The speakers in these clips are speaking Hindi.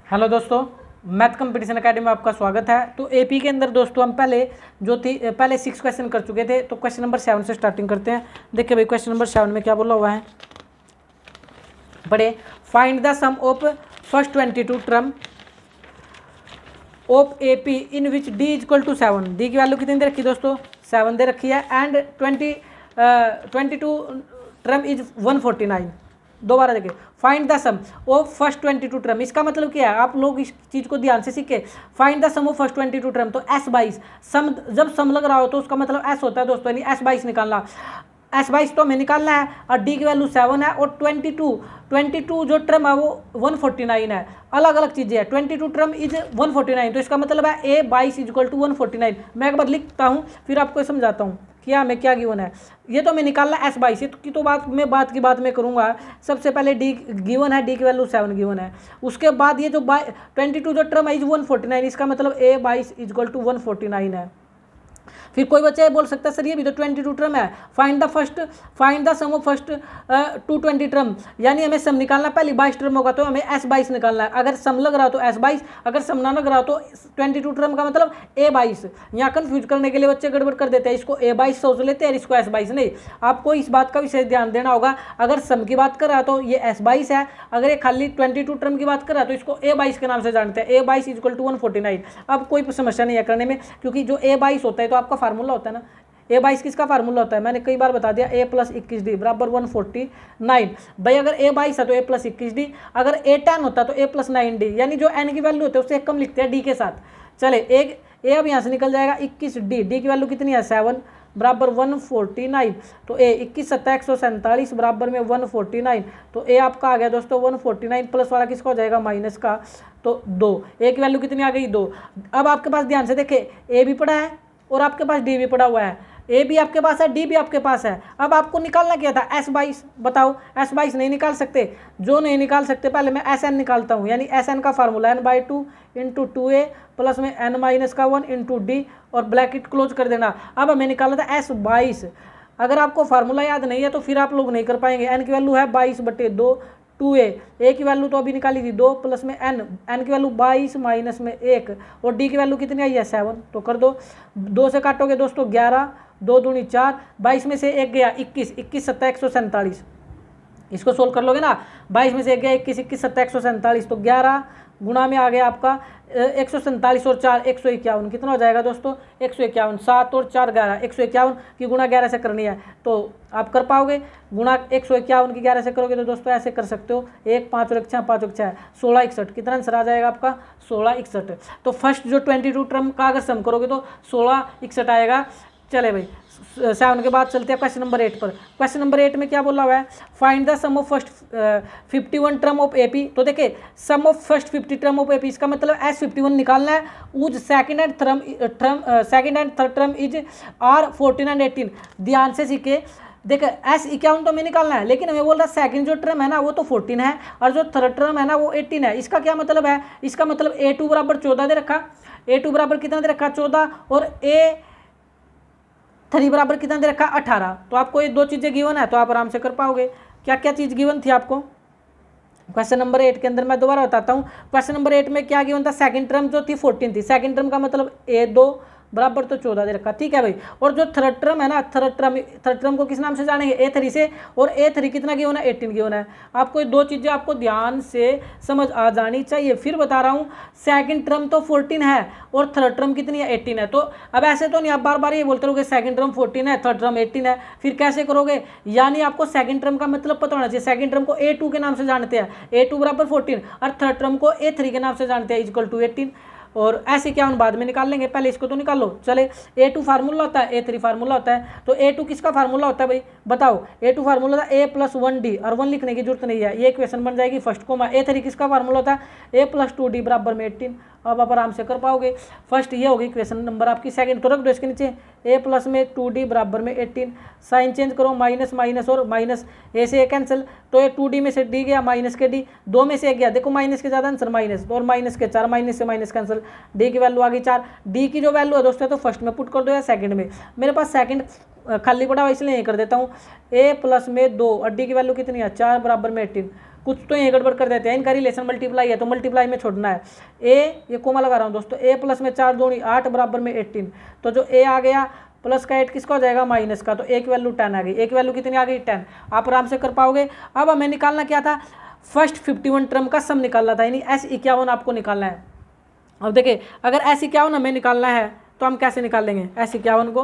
हेलो दोस्तों, मैथ कंपटीशन एकेडमी में आपका स्वागत है। तो एपी के अंदर दोस्तों हम पहले 6 क्वेश्चन कर चुके थे। तो क्वेश्चन नंबर 7 से स्टार्टिंग करते हैं। देखिए भाई, क्वेश्चन नंबर 7 में क्या बोला हुआ है, पढ़े। Find the sum of first 22 term of AP in which d equal to 7। D की वैल्यू कितनी दे रखी है दोस्तों, 7 दे रखी है। And 22 term is 149। दोबारा देखिए, find the sum of first 22 term. इसका मतलब क्या है, आप लोग इस चीज़ को ध्यान से सीखे। Find the sum of first 22 term, तो S22 सम, जब सम लग रहा हो तो उसका मतलब S होता है दोस्तों, यानी S22 निकालना। S22 तो हमें निकालना है और डी की वैल्यू 7 है और 22 जो टर्म है वो 149 है। अलग अलग चीज़ें हैं। 22 टर्म इज 149, तो इसका मतलब है A22 इक्वल टू 149। मैं एक बार लिखता हूँ फिर आपको समझाता हूँ क्या हमें क्या गिवन है। ये तो हमें निकालना है S22 की, तो बात में करूँगा। सबसे पहले डी गिवन है, डी की वैल्यू 7 गिवन है। उसके बाद ये जो 22 जो टर्म है इज 149, इसका मतलब A22 इक्वल टू 149 है। फिर कोई बच्चा ये बोल सकता है सर ये भी तो 22 टर्म है, find the sum of first 220 term, यानी हमें सम निकालना। पहली 22 टर्म होगा तो हमें S22 निकालना है। अगर सम लग रहा हो तो S22, अगर सम ना लग रहा हो तो 22 टर्म का मतलब A22। यहाँ कंफ्यूज करने के लिए बच्चे गड़बड़ कर देते हैं, इसको A22 सोच लेते हैं, इसको S22 नहीं। आपको इस बात का विशेष ध्यान देना होगा। अगर सम की बात कर रहा तो ये S22 है, अगर ये खाली 22 टर्म की बात कर रहा तो इसको A22 के नाम से जानते हैं। A22 equal to 149। अब कोई समस्या नहीं है करने में, क्योंकि जो A22 होता है तो आपका फार्मूला होता है ना। A22 किसका फार्मूला होता है, मैंने कई बार बता दिया, A प्लस 21D बराबर 149। भाई अगर A22 है तो A प्लस 21D, अगर A10 होता तो A प्लस 9D, यानी जो N की वैल्यू होती है उससे कम लिखते हैं D के साथ। चले एक A अब यहाँ से निकल जाएगा 21D, D की वैल्यू कितनी है 7 बराबर 149। तो A 21 7 147 बराबर में 149। तो A आपका आ गया दोस्तों 149, प्लस वाला किसका हो जाएगा माइनस का, तो 2। A की वैल्यू कितनी आ गई 2। अब आपके पास ध्यान से देखे, A भी पड़ा है और आपके पास D भी पड़ा हुआ है। A भी आपके पास है, D भी आपके पास है। अब आपको निकालना क्या था, S22। बताओ, S22 नहीं निकाल सकते। जो नहीं निकाल सकते, पहले मैं SN निकालता हूँ, यानी SN का formula n/2 into 2A plus में n माइनस का 1 इंटू D और ब्रैकेट क्लोज कर देना। अब हमें निकालना था S22। अगर आपको फार्मूला याद नहीं है तो फिर आप लोग नहीं कर पाएंगे। n की वैल्यू है 22/2 2A की वैल्यू तो अभी निकाली थी 2 प्लस में n की वैल्यू 22 माइनस में 1 और D की वैल्यू कितनी आई है 7। तो कर दो, 2 से काटोगे दोस्तों 11, 2 दूनी 4, 22 में से 1 गया 21, 21 7 147। इसको सोल्व कर लोगे ना, 22 में से 1 गया 21, 21 7 147, तो 11 गुणा में आ गया आपका 147 और 4 151। कितना हो जाएगा दोस्तों 151। 7 और 4 11, 151 की गुणा 11 से करनी है तो आप कर पाओगे। गुणा 151 की 11 से करोगे तो दोस्तों ऐसे कर सकते हो, 1 5 और 1 6 5 और 6 16 61। कितना आंसर आ जाएगा आपका 16 61। तो फर्स्ट जो 22 टर्म का अगर सम करोगे तो 16 61 आएगा। चले भाई 7 के बाद चलते हैं क्वेश्चन नंबर 8 पर। क्वेश्चन नंबर 8 में क्या बोला हुआ है, find the sum of first 51 term of AP. तो देखिए sum of first 50 term of AP, इसका मतलब S51 निकालना है। As second and third term is R14 and 18। ध्यान से सीखे, देखो S51 तो हमें निकालना है, लेकिन हमें बोल रहा है सेकंड जो टर्म है ना वो तो 14 है और जो थर्ड टर्म है ना वो 18 है। इसका क्या मतलब है, इसका मतलब A2 बराबर 14 दे रखा, A2 बराबर कितना दे रखा 14 और A3 बराबर कितना दे रखा 18। तो आपको ये दो चीज़ें गिवन है तो आप आराम से कर पाओगे। क्या क्या चीज़ गिवन थी आपको क्वेश्चन नंबर 8 के अंदर, मैं दोबारा बताता हूँ। क्वेश्चन नंबर 8 में क्या गिवन था, सेकंड टर्म जो थी 14 थी। सेकंड टर्म का मतलब A2 बराबर तो 14 दे रखा, ठीक है भाई। और जो थर्ड टर्म है ना, थर्ड टर्म को किस नाम से जानेंगे A3 से, और A3 कितना की होना है 18 की होना है। आपको ये दो चीज़ें आपको ध्यान से समझ आ जानी चाहिए। फिर बता रहा हूँ, सेकंड टर्म तो 14 है और थर्ड टर्म कितनी है 18 है। तो अब ऐसे तो नहीं आप बार बार ये बोलते रहोगे सेकंड टर्म 14 है थर्ड टर्म 18 है, फिर कैसे करोगे। यानी आपको सेकंड टर्म का मतलब पता होना चाहिए। सेकंड टर्म को A2 के नाम से जानते हैं, A2 बराबर 14, और थर्ड टर्म को A3 के नाम से जानते हैं इक्वल टू 18। और ऐसे क्या हम बाद में निकाल लेंगे, पहले इसको तो निकाल लो। चले A2 फार्मूला होता है, A3 फार्मूला होता है। तो A2 किसका फार्मूला होता है भाई बताओ, A2 फार्मूला होता है A प्लस 1D, और 1 लिखने की जरूरत नहीं है, ये इक्वेशन बन जाएगी फर्स्ट कोमा। A3 किसका फार्मूला होता है A प्लस 2D बराबर में 18। अब आप आराम से कर पाओगे। फर्स्ट ये होगी इक्वेशन नंबर आपकी। सेकंड तो रख दो इसके नीचे, A प्लस में 2D बराबर में 18। साइन चेंज करो, माइनस माइनस और माइनस, A से A कैंसिल, तो ये 2D में से D गया, माइनस के D, 2 में से 1 गया, देखो माइनस के ज़्यादा आंसर माइनस, और माइनस के 4, माइनस से माइनस कैंसिल, D की वैल्यू आ गई 4। D की जो वैल्यू है दोस्तों तो फर्स्ट में पुट कर दो या सेकंड में। मेरे पास सेकंड खाली पड़ा हुआ इसलिए नहीं कर देता हूँ। A प्लस में 2 और D की वैल्यू कितनी है 4 बराबर में 18। कुछ तो ये गड़बड़ कर देते हैं, इनका रिलेशन मल्टीप्लाई है तो मल्टीप्लाई में छोड़ना है। ए, ये कोमा लगा रहा हूँ दोस्तों, ए प्लस में 4 दूनी 8 बराबर में 18, तो जो ए आ गया प्लस का 8 किसका हो जाएगा माइनस का, तो ए की वैल्यू 10 आ गई। ए की वैल्यू कितनी आ गई 10, आप आराम से कर पाओगे। अब हमें निकालना क्या था, फर्स्ट 51 टर्म का सम निकालना था, यानी S51 आपको निकालना है। अब देखिए अगर S51 हमें निकालना है तो हम कैसे निकाल लेंगे S51 को,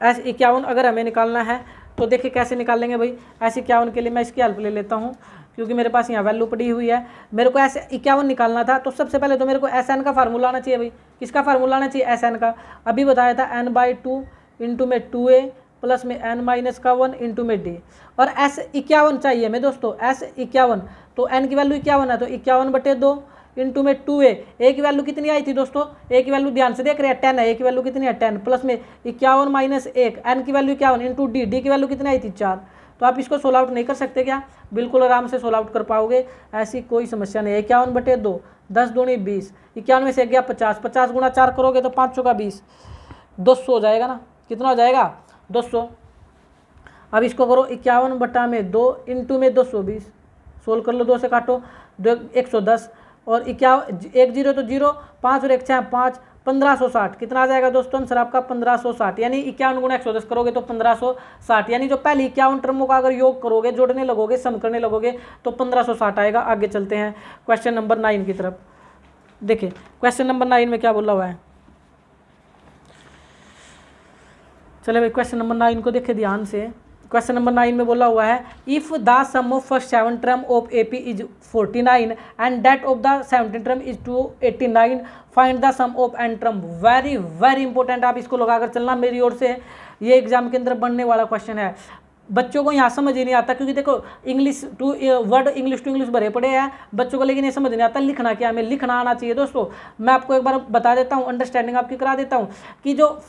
S51 अगर हमें निकालना है तो देखिए कैसे निकालेंगे भाई। S51 के लिए मैं इसकी हेल्प ले लेता हूँ क्योंकि मेरे पास यहाँ वैल्यू पड़ी हुई है। मेरे को S51 निकालना था तो सबसे पहले तो मेरे को SN का फार्मूला आना चाहिए भाई। किसका फार्मूला आना चाहिए, SN का। अभी बताया था n/2 इंटू में 2a प्लस में n-1 इंटू में d, और S51 चाहिए हमें दोस्तों, S51 तो n की वैल्यू 51 है तो 51/2 इंटू में 2a। ए की वैल्यू कितनी आई थी दोस्तों, ए की वैल्यू ध्यान से देख रहे हैं 10 है, ए की वैल्यू कितनी है 10 प्लस में 51 माइनस 1, एन की वैल्यू 51 इंटू डी, डी की वैल्यू कितनी आई थी 4। तो आप इसको सोल्व आउट नहीं कर सकते क्या, बिल्कुल आराम से सोल्व आउट कर पाओगे, ऐसी कोई समस्या नहीं है। 51/2 10 दूनी 20, 51 में से गया 50, 50 गुणा 4 करोगे तो 5 का 20, 200 हो जाएगा ना, कितना हो जाएगा 200। अब इसको करो 51/2 इंटू में 220, सोल्व कर लो, 2 से काटो 110 और 1 जीरो तो 0, 5 और 1 6 5, 1560 कितना आ जाएगा दोस्तों आंसर आपका 1560, यानी 51 गुणा 110 करोगे तो 1560, यानी जो पहले 51 टर्मों का अगर योग करोगे, जोड़ने लगोगे, सम करने लगोगे तो 1560 आएगा। आगे चलते हैं क्वेश्चन नंबर 9 की तरफ। देखिए क्वेश्चन नंबर 9 में क्या बोला हुआ है, चले भाई क्वेश्चन नंबर 9 को देखे ध्यान से। क्वेश्चन नंबर 9 में बोला हुआ है if the sum of first 7 term of AP is 49 and that of the 17 term is 289 find the sum of n term. Very very important, आप इसको लगाकर चलना मेरी ओर से, ये एग्जाम के अंदर बनने वाला क्वेश्चन है। बच्चों को यहाँ समझ ही नहीं आता क्योंकि देखो इंग्लिश टू इंग्लिश भरे पड़े हैं बच्चों को, लेकिन ये समझ नहीं आता लिखना क्या, हमें लिखना आना चाहिए दोस्तों। मैं आपको एक बार बता देता हूँ, अंडरस्टैंडिंग आपकी करा देता हूँ कि जो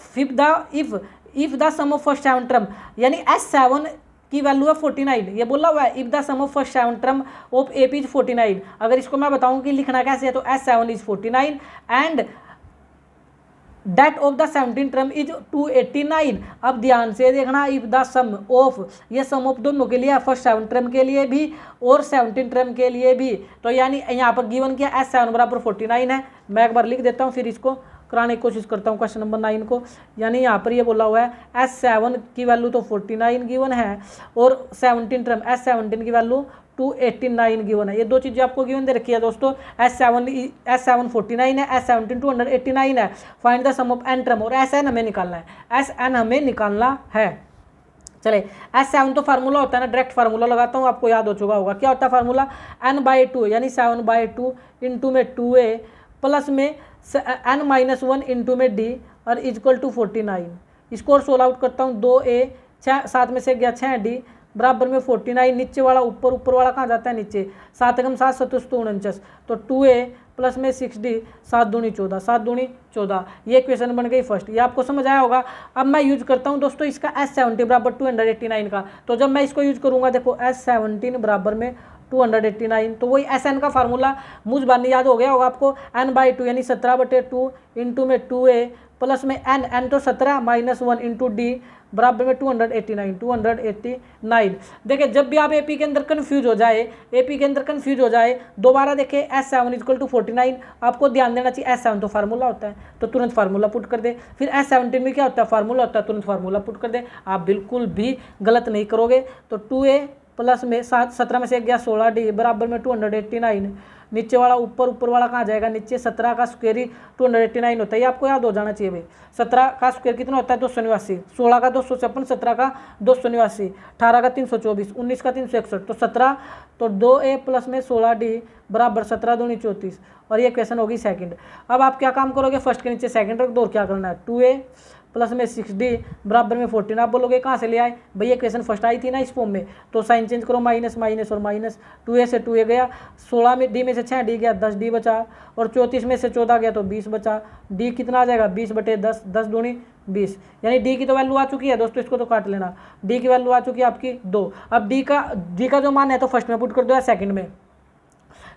if the sum of first 7 term, यानी S7 की वैल्यू है 49, ये बोला हुआ है if the sum of first 7 term of AP is 49। अगर इसको मैं बताऊं कि लिखना कैसे है तो S7 is 49 and that of the 17 term is 289। अब ध्यान से देखना, इफ द सम ऑफ, ये सम ऑफ दोनों के लिए है, फर्स्ट 7 टर्म के लिए भी और 17 टर्म के लिए भी, तो यानी यहाँ पर गिवन किया S7 बराबर 49 है। मैं एक बार लिख देता हूँ फिर इसको कराने की कोशिश करता हूँ क्वेश्चन नंबर 9 को। यानी यहाँ पर ये बोला हुआ है S7 की वैल्यू तो 49 गिवन है और 17 टर्म S17 की वैल्यू 289 गिवन है। ये दो चीज़ें आपको गिवन दे रखी है दोस्तों, S7 49 है, S17 289 है। Find the sum of n term, और SN हमें निकालना है, SN हमें निकालना है। चले S7 तो फार्मूला होता है ना, डायरेक्ट फार्मूला लगाता हूँ, आपको याद हो चुका होगा। क्या होता है फार्मूला, n/2 यानी 7/2 इंटू में 2a प्लस में n-1 इंटू में d और इजक्वल टू 49। इसको और सोल्व आउट करता हूँ, 2a 6 7 में से गया 6d बराबर में 49, नीचे वाला ऊपर, ऊपर वाला कहाँ जाता है नीचे, 7 एकम 7 7 49, तो 2a प्लस में 6d 7 दूनी 14, 7 दूनी 14, ये इक्वेशन बन गई फर्स्ट। ये आपको समझ आया होगा। अब मैं यूज करता हूँ दोस्तों इसका S70 बराबर 289 का, तो जब मैं इसको यूज करूँगा देखो S17 बराबर में 289, तो वही SN का फार्मूला मुझबानी याद हो गया होगा आपको, n/2 यानी 17/2 इंटू में 2a प्लस में n तो 17 -1 इंटू d बराबर में 289। देखिए जब भी आप AP के अंदर कंफ्यूज हो जाए, दोबारा देखें S7 इक्वल टू 49, आपको ध्यान देना चाहिए S7 तो फार्मूला होता है तो तुरंत फार्मूला पुट कर दे, फिर S17 में क्या होता है फार्मूला होता है, तुरंत फार्मूला पुट कर दे, आप बिल्कुल भी गलत नहीं करोगे। तो 2a प्लस में 17 में से गया 16d बराबर में 289, नीचे वाला ऊपर, ऊपर वाला कहाँ जाएगा नीचे, 17 का स्क्वायर ही 289 होता है, ये आपको याद हो जाना चाहिए भाई। 17 का स्क्वायर कितना होता है 289, 16 का 256, 17 का 289, 18 का 324, 19 का 361, तो 17 तो 2a प्लस में 16d बराबर 17 दूनी 34, और ये क्वेश्चन होगी सेकंड। अब आप क्या काम करोगे, फर्स्ट के नीचे सेकंड रख दो और क्या करना है, 2a प्लस में 6d बराबर में 14। आप बोलोगे कहाँ से ले आए भाई, ये क्वेश्चन फर्स्ट आई थी ना इस फॉर्म में, तो साइन चेंज करो, माइनस माइनस और माइनस, 2a से 2a गया, 16 में d में से 6d गया, 10d बचा, और 34 में से 14 गया तो 20 बचा, d कितना आ जाएगा 20/10, 10 दूनी 20, यानी d की तो वैल्यू आ चुकी है दोस्तों, इसको तो काट लेना, d की वैल्यू आ चुकी है आपकी 2। अब d का जो मान है तो फर्स्ट में पुट कर दो या सेकंड में,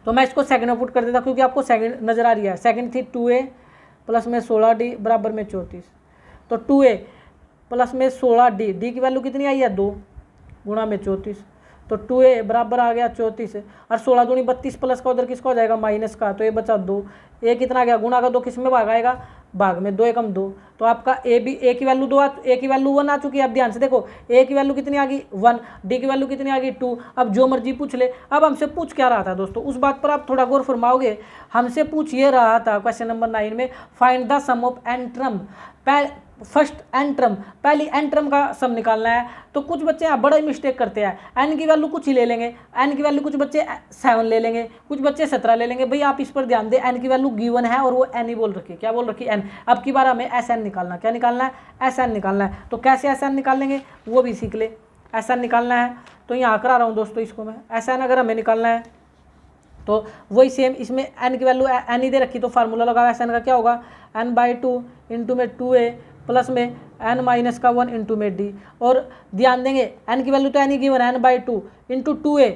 तो मैं इसको सेकंड में पुट कर देता क्योंकि आपको सेकंड नजर आ रही है। सेकंड थी 2a प्लस में 16d बराबर में 34, तो 2a प्लस में 16D, डी की वैल्यू कितनी आई है 2 गुणा में 34, तो 2a बराबर आ गया 34 और 16 दूनी 32 प्लस का उधर किसका हो जाएगा माइनस का, तो ये बचा 2, ए कितना आ गया गुणा का 2 किस में भाग आएगा भाग में, 2 एकम 2, तो आपका ए भी ए की वैल्यू 2 ए की वैल्यू 1 आ चुकी है। अब ध्यान से देखो ए की वैल्यू कितनी आ गई 1, डी की वैल्यू कितनी आ गई 2, अब जो मर्जी पूछ ले। अब हमसे पूछ क्या रहा था दोस्तों, उस बात पर आप थोड़ा गौर फरमाओगे। हमसे पूछ ये रहा था क्वेश्चन नंबर 9 में, find the sum of n term, first n term, पहली एंट्रम का सम निकालना है। तो कुछ बच्चे यहाँ बड़ा ही मिस्टेक करते हैं, एन की वैल्यू कुछ ही ले लेंगे, एन की वैल्यू कुछ बच्चे 7 ले लेंगे, कुछ बच्चे 17 ले लेंगे। भाई आप इस पर ध्यान दें, एन की वैल्यू गिवन है और वो एन ही बोल रखी है, क्या बोल रखी है एन। अब की बार हमें एस एन निकालना, क्या निकालना है एस एन निकालना है। तो कैसे एस एन निकाल लेंगे वो भी सीख ले। एस एन निकालना है तो यहाँ करा रहा हूँ दोस्तों इसको मैं, एस एन अगर हमें निकालना है तो वही सेम इसमें एन की वैल्यू एन ही दे रखी, तो फार्मूला लगा एस एन का क्या होगा n/2 इंटू में 2a प्लस में n-1 इंटू में डी। और ध्यान देंगे n की वैल्यू तो एन ही गिवन है, n/2 इंटू 2a,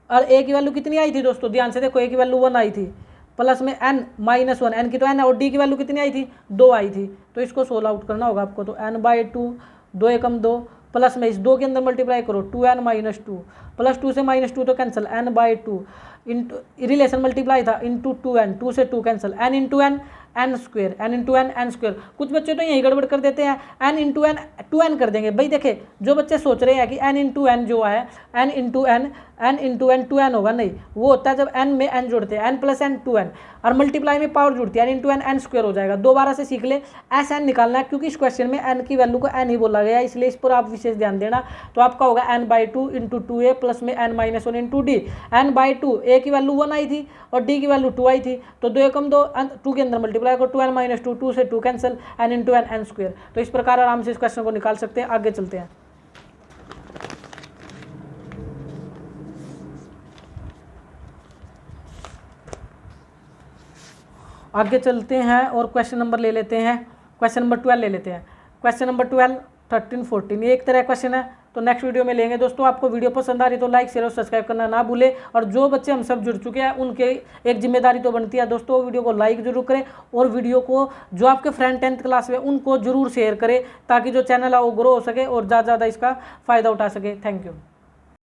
और a की वैल्यू कितनी आई थी दोस्तों, ध्यान से देखो a की वैल्यू 1 आई थी, प्लस में n-1, n की तो n है, और d की वैल्यू कितनी आई थी 2 आई थी। तो इसको सोल्व आउट करना होगा आपको, तो n/2 2 एकम 2 प्लस में इस 2 के अंदर मल्टीप्लाई करो 2n-2 प्लस 2 से -2 तो cancel, n/2 into relation multiply था इंटू 2n, 2 से 2 cancel, n into n n square, n into n n square. कुछ बच्चे तो यही गड़बड़ कर देते हैं, एन इंटू एन 2n कर देंगे। भाई देखे जो बच्चे सोच रहे हैं कि एन इंटू एन जो है एन इंटू एन 2n होगा, नहीं, वो होता है जब n में n जोड़ते हैं, n प्लस n 2n, और मल्टीप्लाई में पावर जुड़ती है, n into n n square हो जाएगा। दोबारा से सीख ले, एस एन निकालना है, क्योंकि इस क्वेश्चन में n की वैल्यू को n ही बोला गया है, इसलिए इस पर आप विशेष ध्यान देना। तो आपका होगा n/2 इंटू 2a प्लस में n-1 into D. n/2 a की वैल्यू 1 आई थी और d की वैल्यू 2 आई थी, तो 2 एकम 2 2 के अंदर मल्टीप्लाई करो 2n-2, 2 से 2 cancel, n into n n square. तो इस प्रकार आराम से इस क्वेश्चन को निकाल सकते हैं। आगे चलते हैं, आगे चलते हैं और क्वेश्चन नंबर ले लेते हैं, क्वेश्चन नंबर 12 ले लेते हैं। क्वेश्चन नंबर 12, 13, 14 ये एक तरह क्वेश्चन है, तो नेक्स्ट वीडियो में लेंगे। दोस्तों आपको वीडियो पसंद आ रही तो लाइक शेयर और सब्सक्राइब करना ना भूलें, और जो बच्चे हम सब जुड़ चुके हैं उनके एक जिम्मेदारी तो बनती है दोस्तों, वीडियो को लाइक जरूर करें और वीडियो को जो आपके फ्रेंड 10th क्लास में उनको जरूर शेयर करें, ताकि जो चैनल है वो ग्रो हो सके और ज़्यादा से ज़्यादा इसका फ़ायदा उठा सके। Thank you.